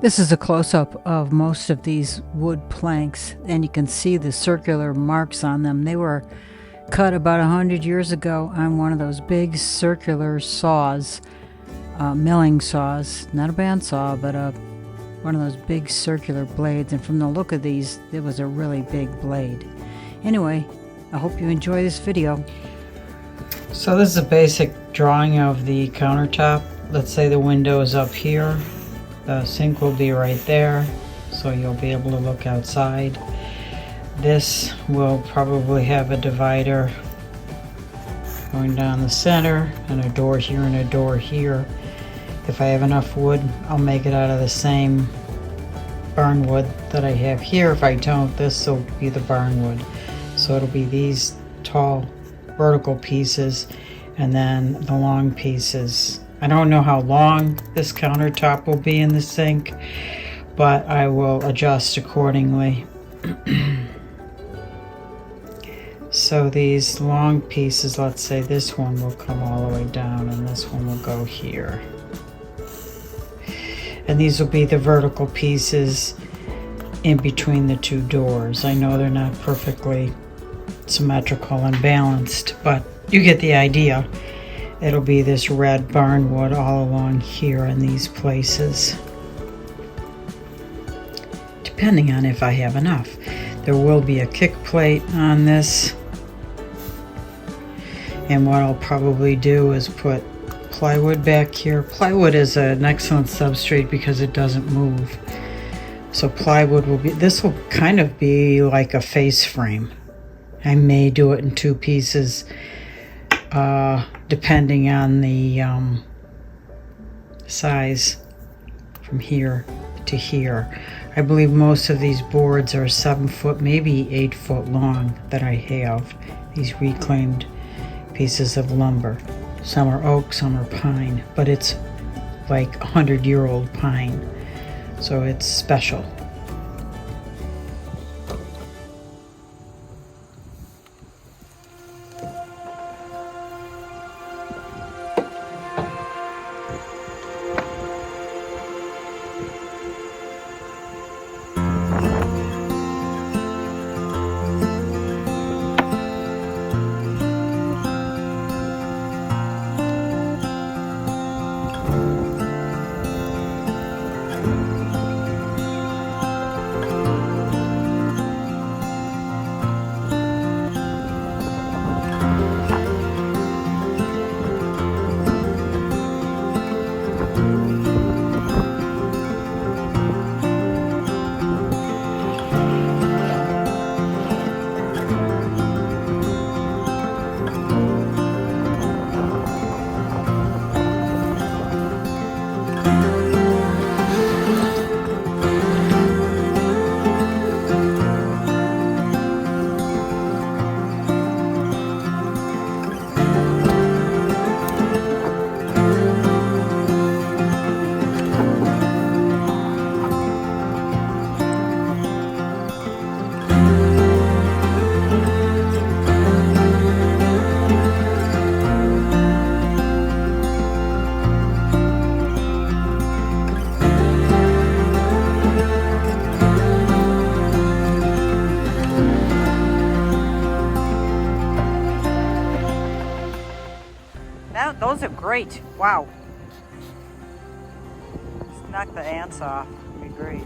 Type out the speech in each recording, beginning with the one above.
This is a close-up of most of these wood planks, and you can see the circular marks on them. They were cut about 100 years ago on one of those big circular saws, milling saws, not a bandsaw, but one of those big circular blades. And from the look of these, it was a really big blade. Anyway, I hope you enjoy this video. So this is a basic drawing of the countertop. Let's say the window is up here. The sink will be right there, so you'll be able to look outside. This will probably have a divider going down the center, and a door here and a door here. If I have enough wood, I'll make it out of the same barn wood that I have here. If I don't, this will be the barn wood. So it'll be these tall vertical pieces and then the long pieces. I don't know how long this countertop will be in the sink, but I will adjust accordingly. So these long pieces, let's say this one will come all the way down and this one will go here. And these will be the vertical pieces in between the two doors. I know they're not perfectly symmetrical and balanced, but you get the idea. It'll be this red barn wood all along here in these places, depending on if I have enough. There will be a kick plate on this, and what I'll probably do is put plywood back here. Plywood is an excellent substrate because it doesn't move. So plywood will be, this will kind of be like a face frame. I may do it in two pieces, depending on the size from here to here. I believe most of these boards are 7 foot, maybe 8 foot long that I have. These reclaimed pieces of lumber. Some are oak, some are pine, but it's like 100-year-old pine, so it's special. Those are great. Wow. Just knock the ants off. It'd be great.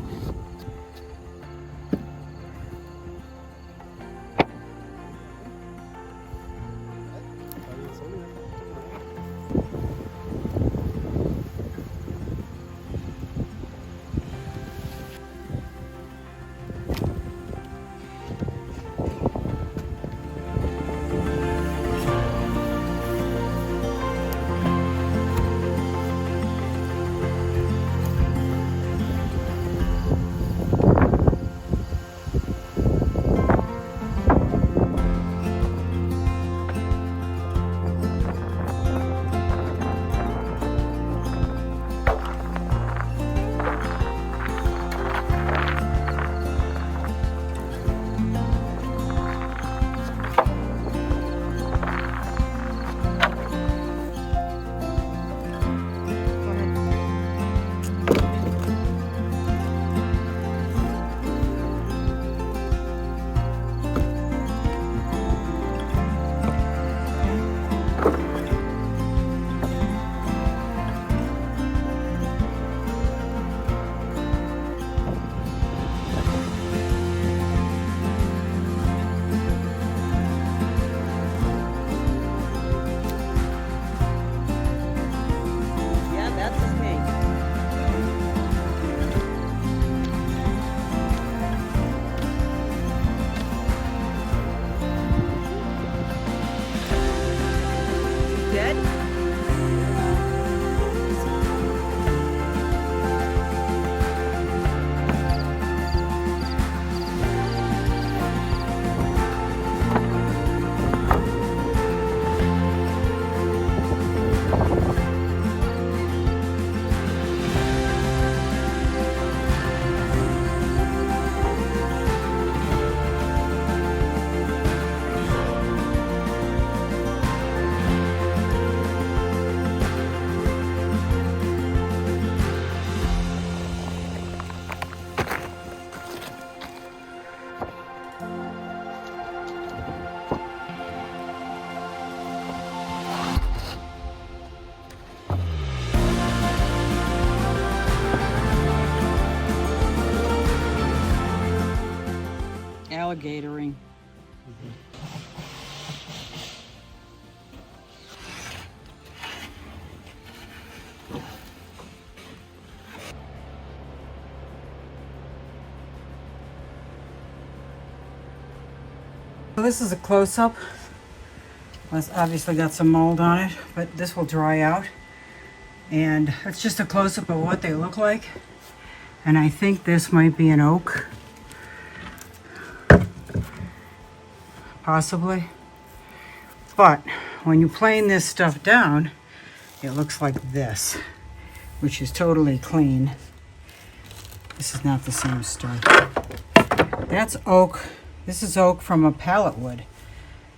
bed. Alligatoring. So this is a close-up. It's obviously got some mold on it, but this will dry out. And it's just a close-up of what they look like. And I think this might be an oak. Possibly. But when you plane this stuff down, it looks like this, which is totally clean. This is not the same stuff. That's oak. This is oak from a pallet wood.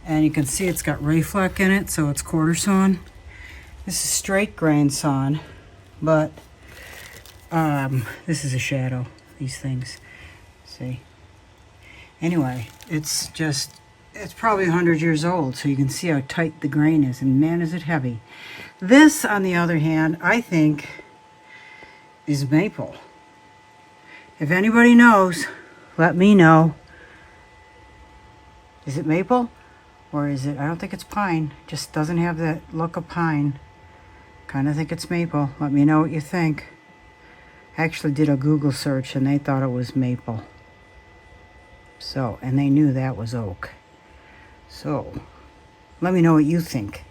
And you can see it's got Rayfleck in it, so it's quarter sawn. This is straight grain sawn, but this is a shadow, these things. See? Anyway, it's probably 100 years old, so you can see how tight the grain is, and man, is it heavy. This, on the other hand, I think is maple. If anybody knows, let me know. Is it maple? Or is it, I don't think it's pine. Just doesn't have that look of pine. Kind of think it's maple. Let me know what you think. I actually did a Google search and they thought it was maple. So, and they knew that was oak. So, let me know what you think.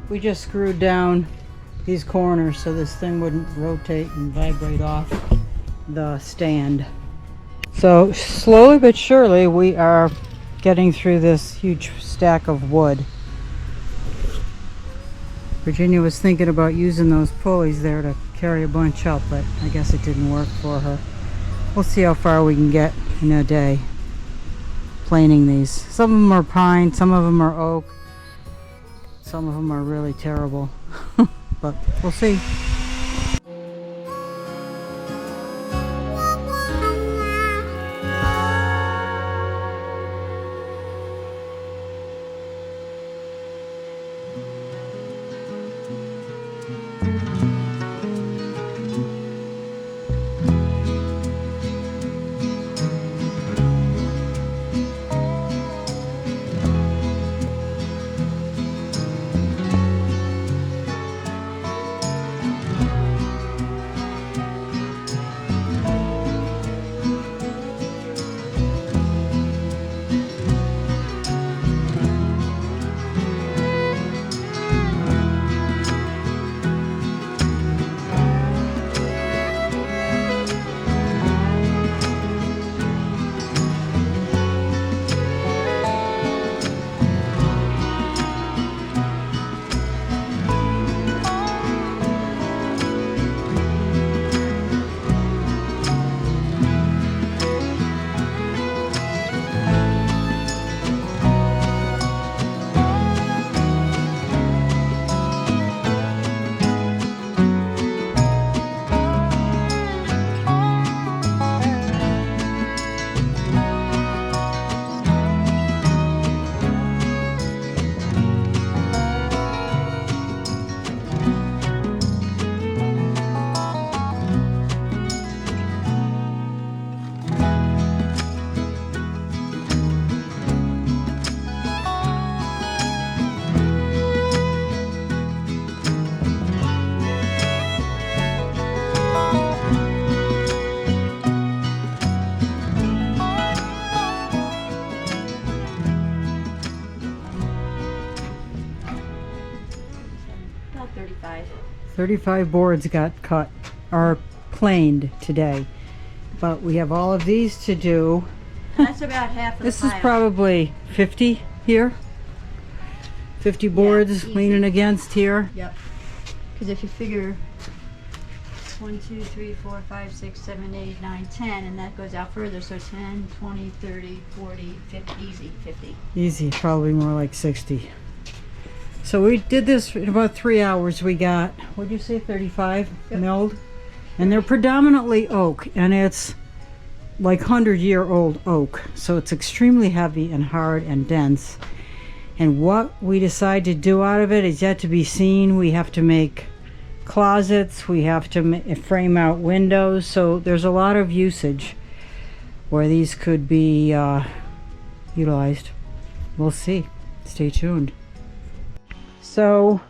we just screwed down these corners so this thing wouldn't rotate and vibrate off the stand. So slowly but surely we are getting through this huge stack of wood. Virginia was thinking about using those pulleys there to carry a bunch up, but I guess it didn't work for her. We'll see how far we can get in a day planing these. Some of them are pine, some of them are oak, some of them are really terrible, but we'll see. About 35. 35 boards got cut or planed today, but we have all of these to do. That's about half of the This pile. is probably 50 here. 50 boards easy. leaning against here. Yep. Because if you figure 1, 2, 3, 4, 5, 6, 7, 8, 9, 10, and that goes out further, so 10, 20, 30, 40, 50, easy, 50. Easy, probably more like 60. So we did this in about 3 hours. We got, what'd you say, 35 Yep. milled? And they're predominantly oak, and it's like 100-year-old oak. So it's extremely heavy and hard and dense. And what we decide to do out of it is yet to be seen. We have to make closets, we have to frame out windows, so there's a lot of usage where these could be utilized. We'll see. Stay tuned. So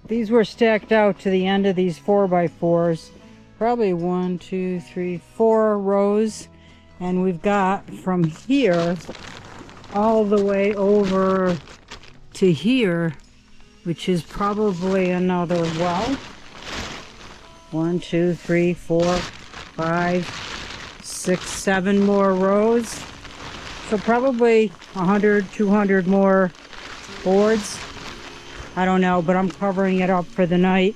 these were stacked out to the end of these 4x4s, probably 1, 2, 3, 4 rows, and we've got from here all the way over to here, which is probably another, well, 1, 2, 3, 4, 5, 6, 7 more rows. So probably 100, 200 more boards. I don't know, but I'm covering it up for the night.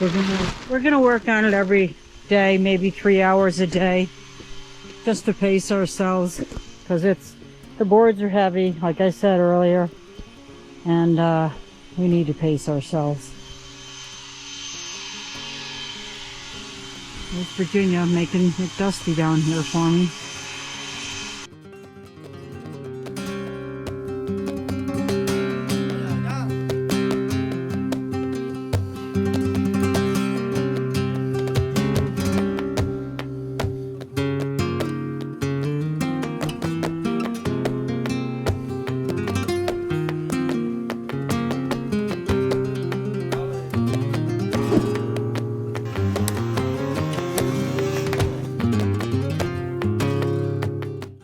We're gonna work on it every day, maybe 3 hours a day, just to pace ourselves, because the boards are heavy, like I said earlier, and we need to pace ourselves. There's Virginia making it dusty down here for me.